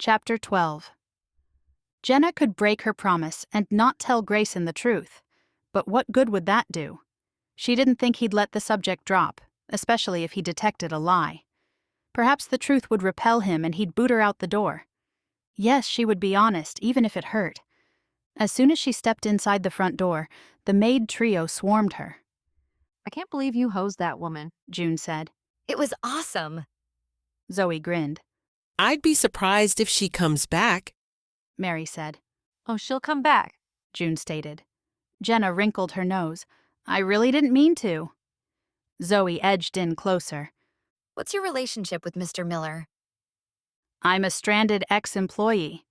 Chapter 12. Jenna could break her promise and not tell Grayson the truth, but what good would that do? She didn't think he'd let the subject drop, especially if he detected a lie. Perhaps the truth would repel him and he'd boot her out the door. Yes, she would be honest, even if it hurt. As soon as she stepped inside the front door, the maid trio swarmed her. I can't believe you hosed that woman, June said. It was awesome. Zoe grinned. I'd be surprised if she comes back, Mary said. Oh, she'll come back, June stated. Jenna wrinkled her nose. I really didn't mean to. Zoe edged in closer. What's your relationship with Mr. Miller? I'm a stranded ex-employee.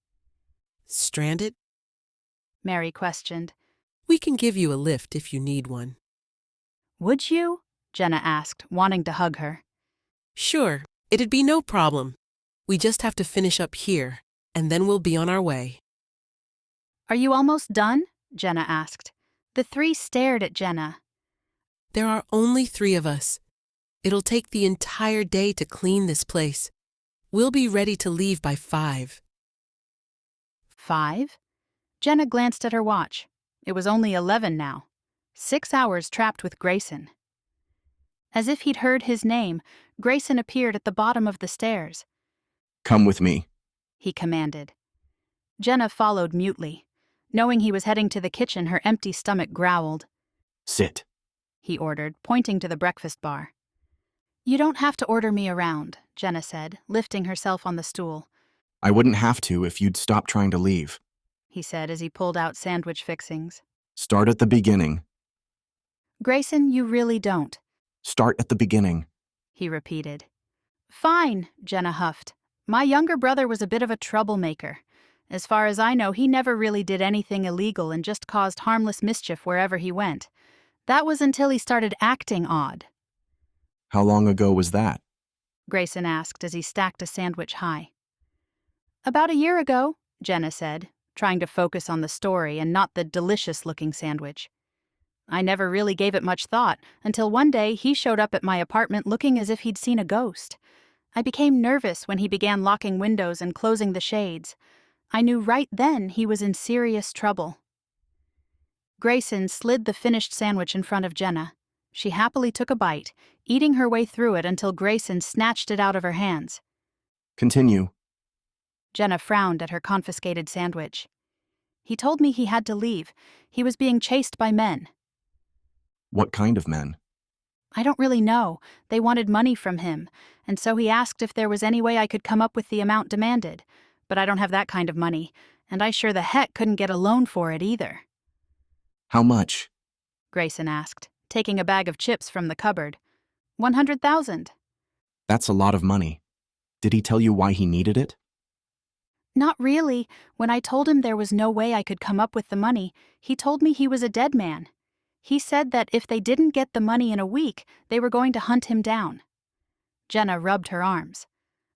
Stranded? Mary questioned. We can give you a lift if you need one. Would you? Jenna asked, wanting to hug her. Sure, it'd be no problem. We just have to finish up here, and then we'll be on our way. Are you almost done? Jenna asked. The three stared at Jenna. There are only 3 of us. It'll take the entire day to clean this place. We'll be ready to leave by 5. 5? Jenna glanced at her watch. It was only 11 now. 6 hours trapped with Grayson. As if he'd heard his name, Grayson appeared at the bottom of the stairs. Come with me, He commanded. Jenna followed mutely. Knowing he was heading to the kitchen, her empty stomach growled. Sit. He ordered, pointing to the breakfast bar. You don't have to order me around, Jenna said, lifting herself on the stool. I wouldn't have to if you'd stop trying to leave. He said as he pulled out sandwich fixings. Start at the beginning. Grayson, you really don't. Start at the beginning. He repeated. Fine, Jenna huffed. My younger brother was a bit of a troublemaker. As far as I know, he never really did anything illegal and just caused harmless mischief wherever he went. That was until he started acting odd. How long ago was that? Grayson asked as he stacked a sandwich high. About a year ago, Jenna said, trying to focus on the story and not the delicious-looking sandwich. I never really gave it much thought until one day he showed up at my apartment looking as if he'd seen a ghost. I became nervous when he began locking windows and closing the shades. I knew right then he was in serious trouble. Grayson slid the finished sandwich in front of Jenna. She happily took a bite, eating her way through it until Grayson snatched it out of her hands. Continue. Jenna frowned at her confiscated sandwich. He told me he had to leave. He was being chased by men. What kind of men? I don't really know. They wanted money from him, and so he asked if there was any way I could come up with the amount demanded. But I don't have that kind of money, and I sure the heck couldn't get a loan for it either. How much? Grayson asked, taking a bag of chips from the cupboard. 100,000. That's a lot of money. Did he tell you why he needed it? Not really. When I told him there was no way I could come up with the money, he told me he was a dead man. He said that if they didn't get the money in a week, they were going to hunt him down. Jenna rubbed her arms.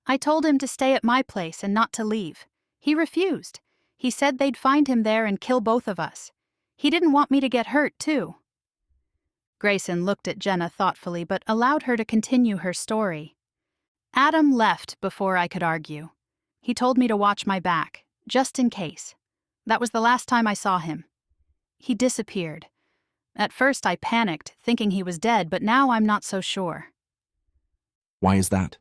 I told him to stay at my place and not to leave. He refused. He said they'd find him there and kill both of us. He didn't want me to get hurt, too. Grayson looked at Jenna thoughtfully but allowed her to continue her story. Adam left before I could argue. He told me to watch my back, just in case. That was the last time I saw him. He disappeared. At first I panicked, thinking he was dead, but now I'm not so sure. Why is that?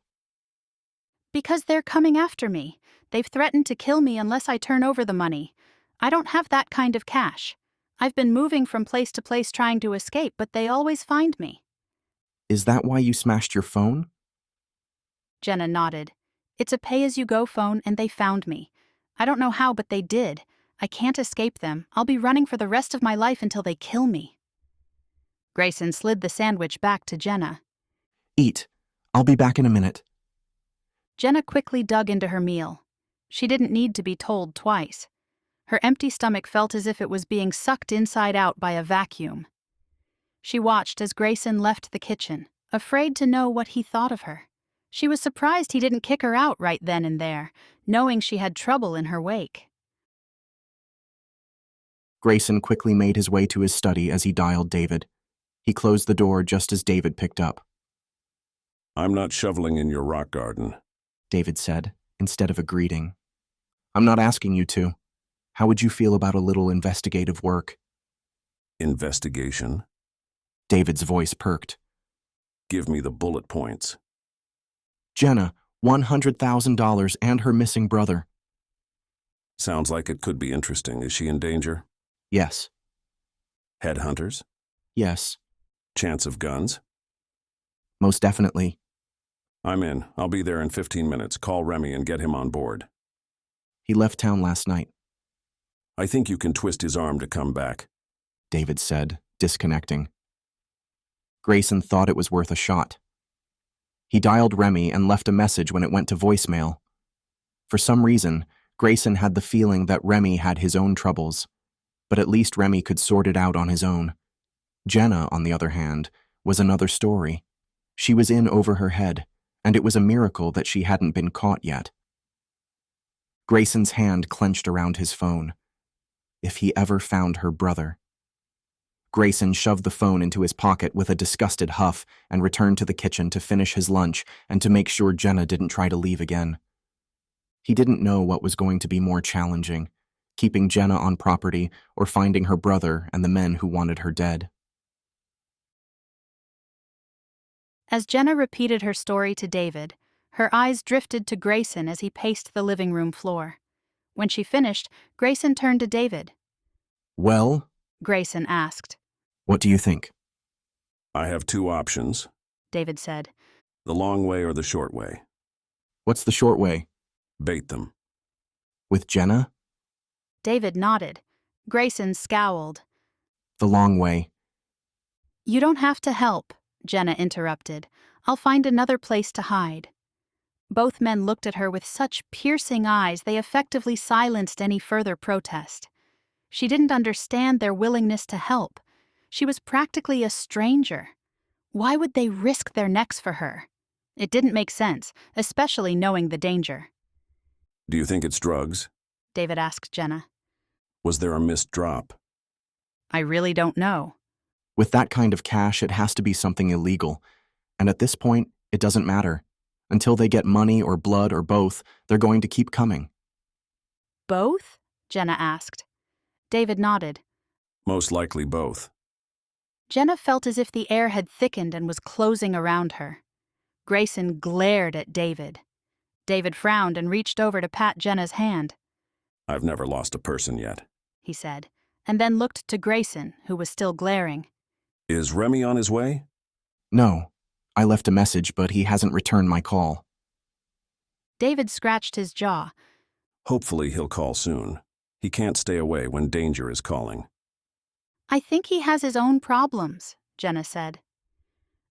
Because they're coming after me. They've threatened to kill me unless I turn over the money. I don't have that kind of cash. I've been moving from place to place trying to escape, but they always find me. Is that why you smashed your phone? Jenna nodded. It's a pay-as-you-go phone, and they found me. I don't know how, but they did. I can't escape them. I'll be running for the rest of my life until they kill me. Grayson slid the sandwich back to Jenna. Eat. I'll be back in a minute. Jenna quickly dug into her meal. She didn't need to be told twice. Her empty stomach felt as if it was being sucked inside out by a vacuum. She watched as Grayson left the kitchen, afraid to know what he thought of her. She was surprised he didn't kick her out right then and there, knowing she had trouble in her wake. Grayson quickly made his way to his study as he dialed David. He closed the door just as David picked up. I'm not shoveling in your rock garden, David said, instead of a greeting. I'm not asking you to. How would you feel about a little investigative work? Investigation? David's voice perked. Give me the bullet points. Jenna, $100,000 and her missing brother. Sounds like it could be interesting. Is she in danger? Yes. Headhunters? Yes. Chance of guns? Most definitely. I'm in. I'll be there in 15 minutes. Call Remy and get him on board. He left town last night, I think you can twist his arm to come back. David said, disconnecting. Grayson thought it was worth a shot. He dialed Remy and left a message when it went to voicemail. For some reason, Grayson had the feeling that Remy had his own troubles, but at least Remy could sort it out on his own. Jenna, on the other hand, was another story. She was in over her head, and it was a miracle that she hadn't been caught yet. Grayson's hand clenched around his phone. If he ever found her brother. Grayson shoved the phone into his pocket with a disgusted huff and returned to the kitchen to finish his lunch and to make sure Jenna didn't try to leave again. He didn't know what was going to be more challenging, keeping Jenna on property or finding her brother and the men who wanted her dead. As Jenna repeated her story to David, her eyes drifted to Grayson as he paced the living room floor. When she finished, Grayson turned to David. Well, Grayson asked. What do you think? I have two options. David said. The long way or the short way. What's the short way? Bait them. With Jenna? David nodded. Grayson scowled. The long way. You don't have to help, Jenna interrupted. I'll find another place to hide. Both men looked at her with such piercing eyes they effectively silenced any further protest. She didn't understand their willingness to help. She was practically a stranger. Why would they risk their necks for her? It didn't make sense, especially knowing the danger. Do you think it's drugs? David asked Jenna. Was there a missed drop? I really don't know. With that kind of cash, it has to be something illegal. And at this point, it doesn't matter. Until they get money or blood or both, they're going to keep coming. Both? Jenna asked. David nodded. Most likely both. Jenna felt as if the air had thickened and was closing around her. Grayson glared at David. David frowned and reached over to pat Jenna's hand. I've never lost a person yet, he said, and then looked to Grayson, who was still glaring. Is Remy on his way? No. I left a message, but he hasn't returned my call. David scratched his jaw. Hopefully he'll call soon. He can't stay away when danger is calling. I think he has his own problems, Jenna said.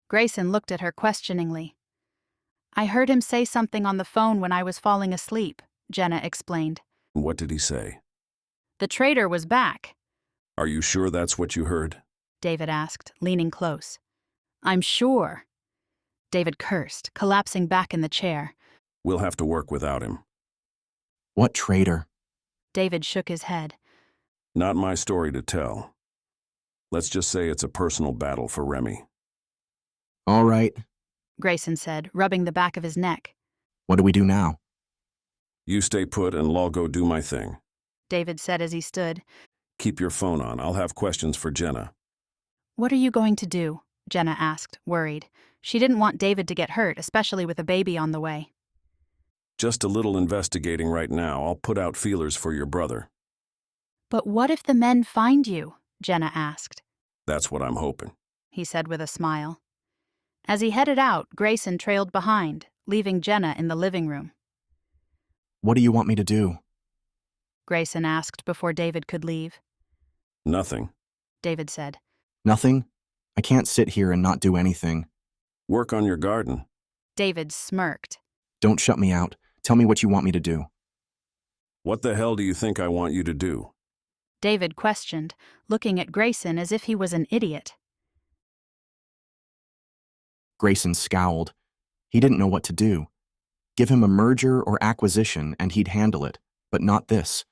Grayson looked at her questioningly. I heard him say something on the phone when I was falling asleep, Jenna explained. What did he say? The traitor was back. Are you sure that's what you heard? David asked, leaning close. I'm sure. David cursed, collapsing back in the chair. We'll have to work without him. What traitor? David shook his head. Not my story to tell. Let's just say it's a personal battle for Remy. All right. Grayson said, rubbing the back of his neck. What do we do now? You stay put and I'll go do my thing. David said as he stood. Keep your phone on. I'll have questions for Jenna. What are you going to do? Jenna asked, worried. She didn't want David to get hurt, especially with a baby on the way. Just a little investigating right now. I'll put out feelers for your brother. But what if the men find you? Jenna asked. That's what I'm hoping. He said with a smile. As he headed out, Grayson trailed behind, leaving Jenna in the living room. What do you want me to do? Grayson asked before David could leave. Nothing. David said. Nothing? I can't sit here and not do anything. Work on your garden. David smirked. Don't shut me out. Tell me what you want me to do. What the hell do you think I want you to do? David questioned, looking at Grayson as if he was an idiot. Grayson scowled. He didn't know what to do. Give him a merger or acquisition and he'd handle it, but not this.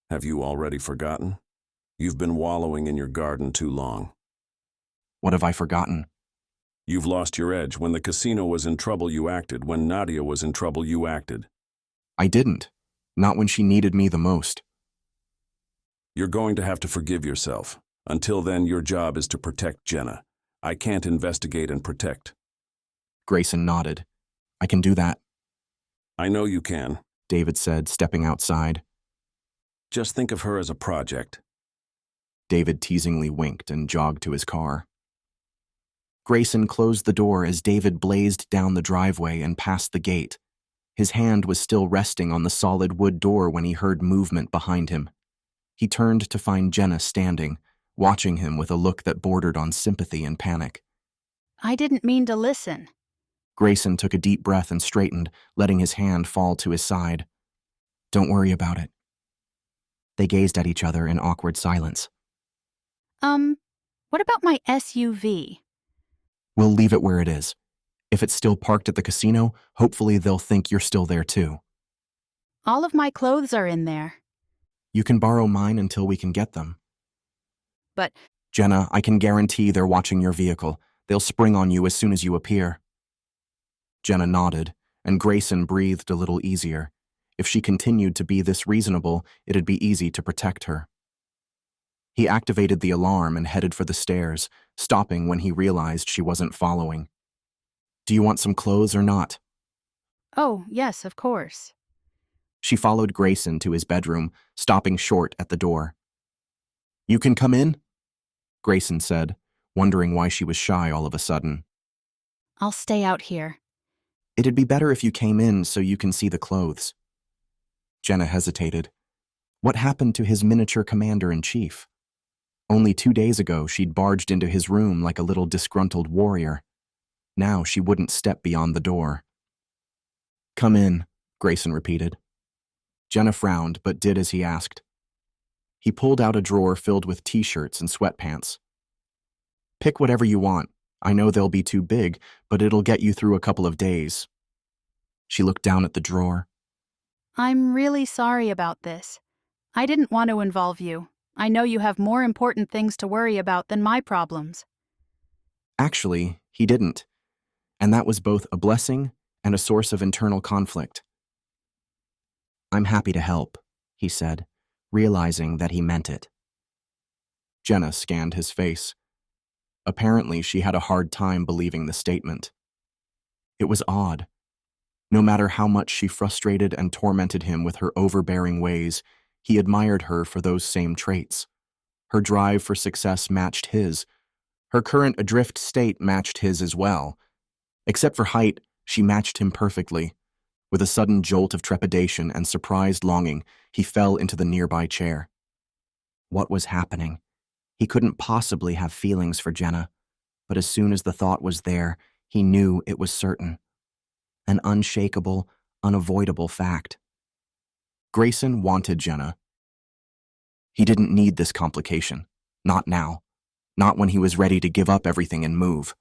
Have you already forgotten? You've been wallowing in your garden too long. What have I forgotten? You've lost your edge. When the casino was in trouble, you acted. When Nadia was in trouble, you acted. I didn't. Not when she needed me the most. You're going to have to forgive yourself. Until then, your job is to protect Jenna. I can't investigate and protect. Grayson nodded. I can do that, I know you can. David said, stepping outside. Just think of her as a project. David teasingly winked and jogged to his car. Grayson closed the door as David blazed down the driveway and past the gate. His hand was still resting on the solid wood door when he heard movement behind him. He turned to find Jenna standing, watching him with a look that bordered on sympathy and panic. I didn't mean to listen. Grayson took a deep breath and straightened, letting his hand fall to his side. Don't worry about it. They gazed at each other in awkward silence. What about my SUV? We'll leave it where it is. If it's still parked at the casino, hopefully they'll think you're still there too. All of my clothes are in there. You can borrow mine until we can get them. But Jenna, I can guarantee they're watching your vehicle. They'll spring on you as soon as you appear. Jenna nodded, and Grayson breathed a little easier. If she continued to be this reasonable, it'd be easy to protect her. He activated the alarm and headed for the stairs, stopping when he realized she wasn't following. Do you want some clothes or not? oh, yes, of course. She followed Grayson to his bedroom, stopping short at the door. You can come in? Grayson said, wondering why she was shy all of a sudden. I'll stay out here. It'd be better if you came in so you can see the clothes. Jenna hesitated. What happened to his miniature commander-in-chief? Only 2 days ago, she'd barged into his room like a little disgruntled warrior. Now she wouldn't step beyond the door. Come in, Grayson repeated. Jenna frowned, but did as he asked. He pulled out a drawer filled with t-shirts and sweatpants. Pick whatever you want. I know they'll be too big, but it'll get you through a couple of days. She looked down at the drawer. I'm really sorry about this. I didn't want to involve you. I know you have more important things to worry about than my problems. Actually, he didn't. And that was both a blessing and a source of internal conflict. I'm happy to help, he said, realizing that he meant it. Jenna scanned his face. Apparently, she had a hard time believing the statement. It was odd. No matter how much she frustrated and tormented him with her overbearing ways, he admired her for those same traits. Her drive for success matched his. Her current adrift state matched his as well. Except for height, she matched him perfectly. With a sudden jolt of trepidation and surprised longing, he fell into the nearby chair. What was happening? He couldn't possibly have feelings for Jenna, but as soon as the thought was there, he knew it was certain. An unshakable, unavoidable fact. Grayson wanted Jenna. He didn't need this complication. Not now. Not when he was ready to give up everything and move.